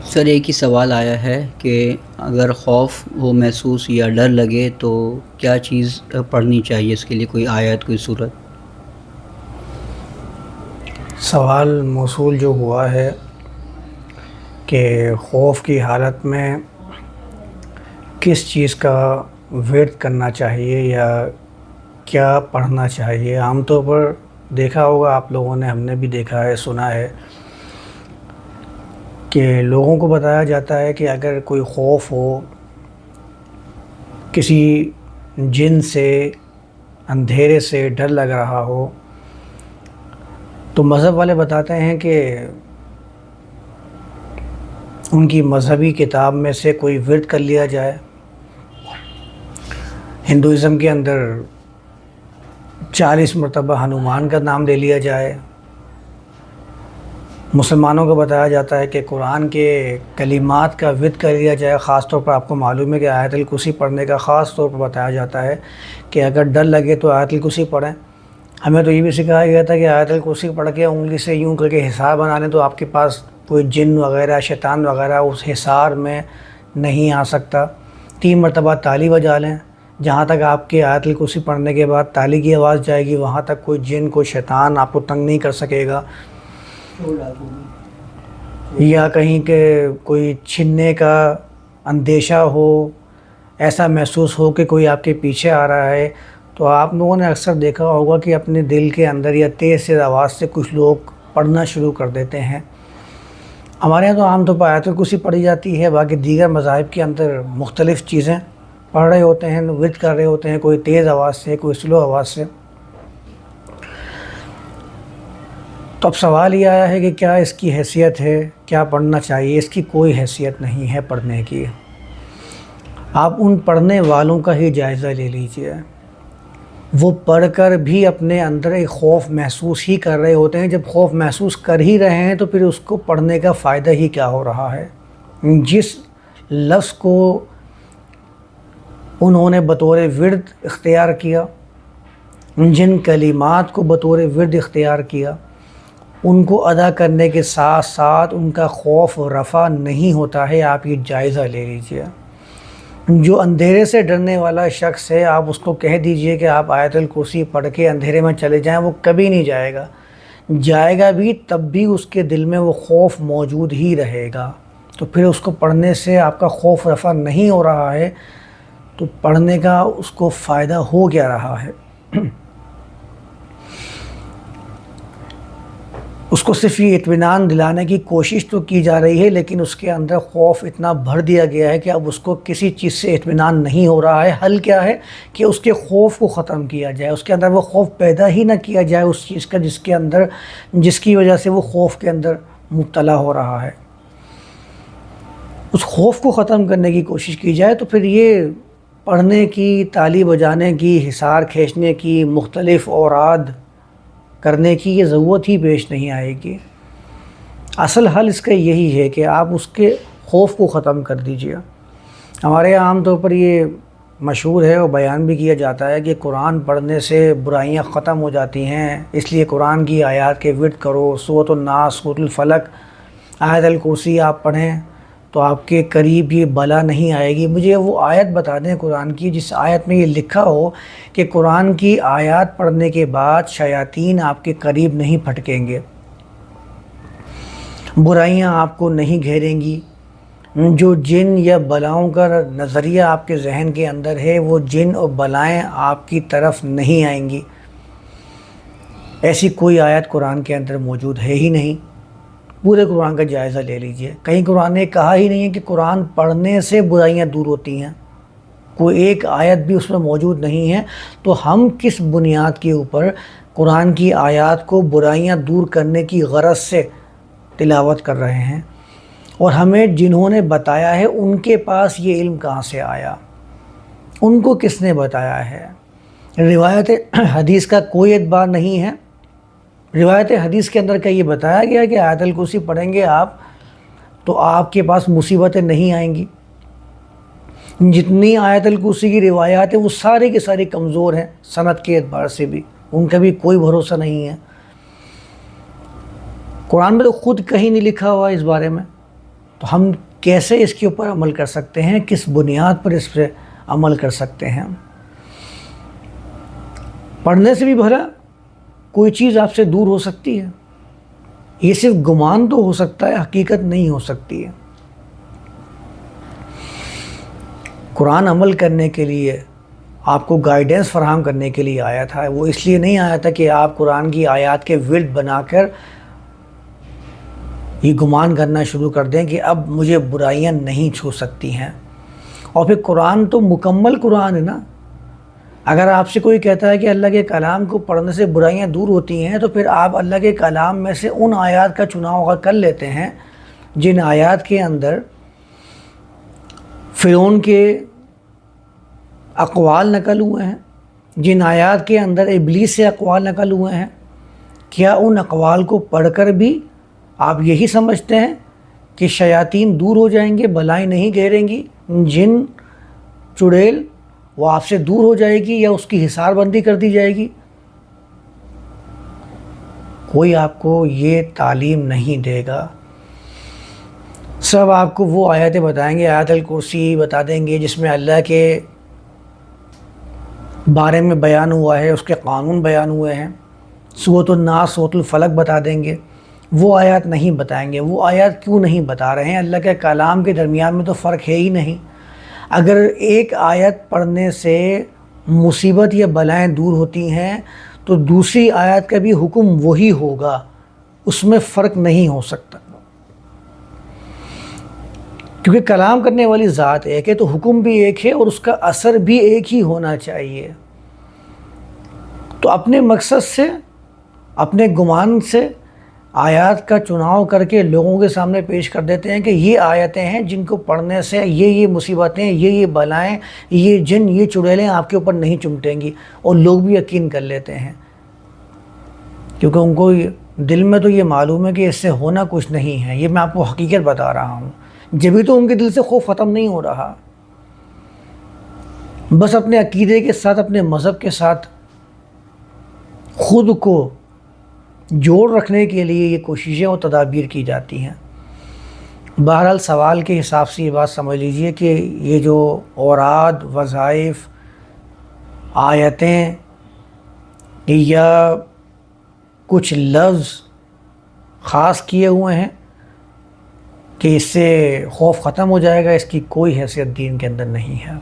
سر ایک ہی سوال آیا ہے کہ اگر خوف ہو محسوس یا ڈر لگے تو کیا چیز پڑھنی چاہیے، اس کے لیے کوئی آیت کوئی صورت؟ سوال موصول جو ہوا ہے کہ خوف کی حالت میں کس چیز کا ورد کرنا چاہیے یا کیا پڑھنا چاہیے، عام طور پر دیکھا ہوگا آپ لوگوں نے، ہم نے بھی دیکھا ہے، سنا ہے کہ لوگوں کو بتایا جاتا ہے کہ اگر کوئی خوف ہو کسی جن سے، اندھیرے سے ڈر لگ رہا ہو تو مذہب والے بتاتے ہیں کہ ان کی مذہبی کتاب میں سے کوئی ورد کر لیا جائے۔ ہندوازم کے اندر 40 مرتبہ ہنومان کا نام لے لیا جائے۔ مسلمانوں کو بتایا جاتا ہے کہ قرآن کے کلمات کا ورد کر لیا جائے۔ خاص طور پر آپ کو معلوم ہے کہ آیت الکرسی پڑھنے کا خاص طور پر بتایا جاتا ہے کہ اگر ڈر لگے تو آیت الکرسی پڑھیں۔ ہمیں تو یہ بھی سکھایا گیا تھا کہ آیت الکرسی پڑھ کے انگلی سے یوں کر کے حصار بنا لیں تو آپ کے پاس کوئی جن وغیرہ، شیطان وغیرہ اس حصار میں نہیں آ سکتا۔ 3 مرتبہ تالی بجا لیں، جہاں تک آپ کے آیت الکرسی پڑھنے کے بعد تالی کی آواز جائے گی وہاں تک کوئی جن، کوئی شیطان آپ کو تنگ نہیں کر سکے گا۔ یا کہیں کہ کوئی چھننے کا اندیشہ ہو، ایسا محسوس ہو کہ کوئی آپ کے پیچھے آ رہا ہے، تو آپ لوگوں نے اکثر دیکھا ہوگا کہ اپنے دل کے اندر یا تیز سے آواز سے کچھ لوگ پڑھنا شروع کر دیتے ہیں۔ ہمارے یہاں تو عام طور پر آیت الکرسی پڑھی جاتی ہے، باقی دیگر مذاہب کے اندر مختلف چیزیں پڑھ رہے ہوتے ہیں، ورد کر رہے ہوتے ہیں، کوئی تیز آواز سے، کوئی سلو آواز سے۔ تو اب سوال یہ آیا ہے کہ کیا اس کی حیثیت ہے، کیا پڑھنا چاہیے؟ اس کی کوئی حیثیت نہیں ہے پڑھنے کی۔ آپ ان پڑھنے والوں کا ہی جائزہ لے لیجئے، وہ پڑھ کر بھی اپنے اندر ایک خوف محسوس ہی کر رہے ہوتے ہیں۔ جب خوف محسوس کر ہی رہے ہیں تو پھر اس کو پڑھنے کا فائدہ ہی کیا ہو رہا ہے؟ جس لفظ کو انہوں نے بطور ورد اختیار کیا، جن کلمات کو بطور ورد اختیار کیا، ان کو ادا کرنے کے ساتھ ساتھ ان کا خوف رفع نہیں ہوتا ہے۔ آپ یہ جائزہ لے لیجئے۔ جو اندھیرے سے ڈرنے والا شخص ہے، آپ اس کو کہہ دیجئے کہ آپ آیت الکرسی پڑھ کے اندھیرے میں چلے جائیں، وہ کبھی نہیں جائے گا۔ جائے گا بھی تب بھی اس کے دل میں وہ خوف موجود ہی رہے گا۔ تو پھر اس کو پڑھنے سے آپ کا خوف رفع نہیں ہو رہا ہے تو پڑھنے کا اس کو فائدہ ہو کیا رہا ہے؟ اس کو صرف یہ اطمینان دلانے کی کوشش تو کی جا رہی ہے، لیکن اس کے اندر خوف اتنا بھر دیا گیا ہے کہ اب اس کو کسی چیز سے اطمینان نہیں ہو رہا ہے۔ حل کیا ہے کہ اس کے خوف کو ختم کیا جائے، اس کے اندر وہ خوف پیدا ہی نہ کیا جائے اس چیز کا جس کی وجہ سے وہ خوف کے اندر مبتلا ہو رہا ہے۔ اس خوف کو ختم کرنے کی کوشش کی جائے تو پھر یہ پڑھنے کی، تالی بجانے کی، حصار کھینچنے کی، مختلف اوراد کرنے کی یہ ضرورت ہی پیش نہیں آئے گی۔ اصل حل اس کا یہی ہے کہ آپ اس کے خوف کو ختم کر دیجئے۔ ہمارے یہاں عام طور پر یہ مشہور ہے اور بیان بھی کیا جاتا ہے کہ قرآن پڑھنے سے برائیاں ختم ہو جاتی ہیں، اس لیے قرآن کی آیات کے ورد کرو۔ سورۃ الناس، سورۃ الفلق، آیت الکرسی آپ پڑھیں تو آپ کے قریب یہ بلا نہیں آئے گی۔ مجھے وہ آیت بتا دیں قرآن کی جس آیت میں یہ لکھا ہو کہ قرآن کی آیات پڑھنے کے بعد شیاطین آپ کے قریب نہیں پھٹکیں گے، برائیاں آپ کو نہیں گھیریں گی، جو جن یا بلاؤں کا نظریہ آپ کے ذہن کے اندر ہے وہ جن اور بلائیں آپ کی طرف نہیں آئیں گی۔ ایسی کوئی آیت قرآن کے اندر موجود ہے ہی نہیں۔ پورے قرآن کا جائزہ لے لیجئے، کہیں قرآن نے کہا ہی نہیں ہے کہ قرآن پڑھنے سے برائیاں دور ہوتی ہیں، کوئی ایک آیت بھی اس میں موجود نہیں ہے۔ تو ہم کس بنیاد کے اوپر قرآن کی آیات کو برائیاں دور کرنے کی غرض سے تلاوت کر رہے ہیں؟ اور ہمیں جنہوں نے بتایا ہے ان کے پاس یہ علم کہاں سے آیا؟ ان کو کس نے بتایا ہے؟ روایت حدیث کا کوئی اعتبار نہیں ہے۔ روایت حدیث کے اندر کا یہ بتایا گیا کہ آیت الکرسی پڑھیں گے آپ تو آپ کے پاس مصیبتیں نہیں آئیں گی۔ جتنی آیت الکرسی کی روایات ہیں وہ سارے کے سارے کمزور ہیں سند کے اعتبار سے بھی، ان کا بھی کوئی بھروسہ نہیں ہے۔ قرآن میں تو خود کہیں نہیں لکھا ہوا اس بارے میں تو ہم کیسے اس کے اوپر عمل کر سکتے ہیں، کس بنیاد پر اس پہ عمل کر سکتے ہیں؟ پڑھنے سے بھی بھلا کوئی چیز آپ سے دور ہو سکتی ہے، یہ صرف گمان تو ہو سکتا ہے، حقیقت نہیں ہو سکتی ہے۔ قرآن عمل کرنے کے لیے آپ کو گائیڈنس فراہم کرنے کے لیے آیا تھا، وہ اس لیے نہیں آیا تھا کہ آپ قرآن کی آیات کے ورد بنا کر یہ گمان کرنا شروع کر دیں کہ اب مجھے برائیاں نہیں چھو سکتی ہیں۔ اور پھر قرآن تو مکمل قرآن ہے نا، اگر آپ سے کوئی کہتا ہے کہ اللہ کے کلام کو پڑھنے سے برائیاں دور ہوتی ہیں، تو پھر آپ اللہ کے کلام میں سے ان آیات کا چناؤ اگر کر لیتے ہیں جن آیات کے اندر فرعون کے اقوال نقل ہوئے ہیں، جن آیات کے اندر ابلیس سے اقوال نقل ہوئے ہیں، کیا ان اقوال کو پڑھ کر بھی آپ یہی سمجھتے ہیں کہ شیاطین دور ہو جائیں گے، بلائیں نہیں گھیریں گی، جن چڑیل وہ آپ سے دور ہو جائے گی یا اس کی حصار بندی کر دی جائے گی؟ کوئی آپ کو یہ تعلیم نہیں دے گا، سب آپ کو وہ آیتیں بتائیں گے، آیت الکرسی بتا دیں گے جس میں اللہ کے بارے میں بیان ہوا ہے، اس کے قانون بیان ہوئے ہیں، سورۃ الناس سورۃ الفلق بتا دیں گے، وہ آیات نہیں بتائیں گے۔ وہ آیات کیوں نہیں بتا رہے ہیں؟ اللہ کے کلام کے درمیان میں تو فرق ہے ہی نہیں۔ اگر ایک آیت پڑھنے سے مصیبت یا بلائیں دور ہوتی ہیں تو دوسری آیت کا بھی حکم وہی ہوگا، اس میں فرق نہیں ہو سکتا، کیونکہ کلام کرنے والی ذات ایک ہے تو حکم بھی ایک ہے اور اس کا اثر بھی ایک ہی ہونا چاہیے۔ تو اپنے مقصد سے، اپنے گمان سے آیات کا چناؤ کر کے لوگوں کے سامنے پیش کر دیتے ہیں کہ یہ آیتیں ہیں جن کو پڑھنے سے یہ مصیبتیں، یہ بلائیں، یہ جن، یہ چڑیلیں آپ کے اوپر نہیں چمٹیں گی، اور لوگ بھی یقین کر لیتے ہیں، کیونکہ ان کو دل میں تو یہ معلوم ہے کہ اس سے ہونا کچھ نہیں ہے۔ یہ میں آپ کو حقیقت بتا رہا ہوں، جبھی تو ان کے دل سے خوف ختم نہیں ہو رہا۔ بس اپنے عقیدے کے ساتھ، اپنے مذہب کے ساتھ خود کو جوڑ رکھنے کے لیے یہ کوششیں اور تدابیر کی جاتی ہیں۔ بہرحال سوال کے حساب سے یہ بات سمجھ لیجئے کہ یہ جو اوراد، وظائف، آیتیں یا کچھ لفظ خاص کیے ہوئے ہیں کہ اس سے خوف ختم ہو جائے گا، اس کی کوئی حیثیت دین کے اندر نہیں ہے۔